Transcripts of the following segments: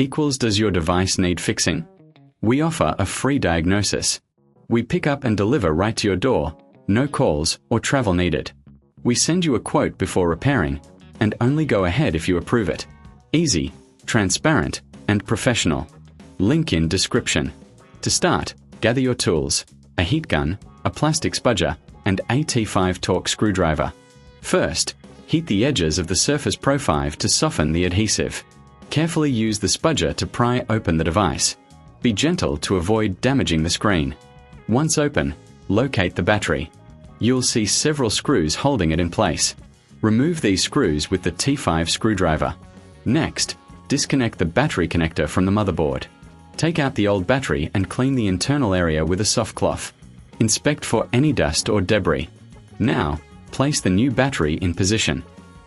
equals does your device need fixing? We offer a free diagnosis. We pick up and deliver right to your door, no calls or travel needed. We send you a quote before repairing, and only go ahead if you approve it. Easy, transparent, and professional. Link in description. To start, gather your tools, a heat gun, a plastic spudger, and a T5 torque screwdriver. First, heat the edges of the Surface Pro 5 to soften the adhesive. Carefully use the spudger to pry open the device. Be gentle to avoid damaging the screen. Once open, locate the battery. You'll see several screws holding it in place. Remove these screws with the T5 screwdriver. Next, disconnect the battery connector from the motherboard. Take out the old battery and clean the internal area with a soft cloth. Inspect for any dust or debris. Now, place the new battery in position.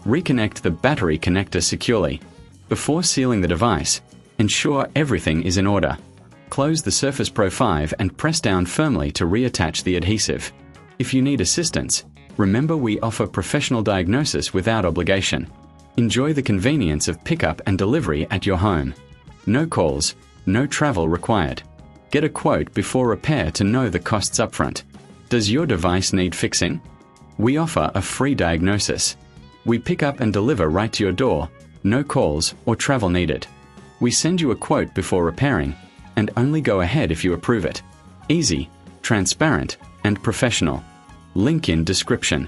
Reconnect the battery connector securely. Before sealing the device, ensure everything is in order. Close the Surface Pro 5 and press down firmly to reattach the adhesive. If you need assistance, remember we offer professional diagnosis without obligation. Enjoy the convenience of pickup and delivery at your home. No calls, no travel required. Get a quote before repair to know the costs upfront. Does your device need fixing? We offer a free diagnosis. We pick up and deliver right to your door, no calls or travel needed. We send you a quote before repairing, and only go ahead if you approve it. Easy, transparent, and professional. Link in description.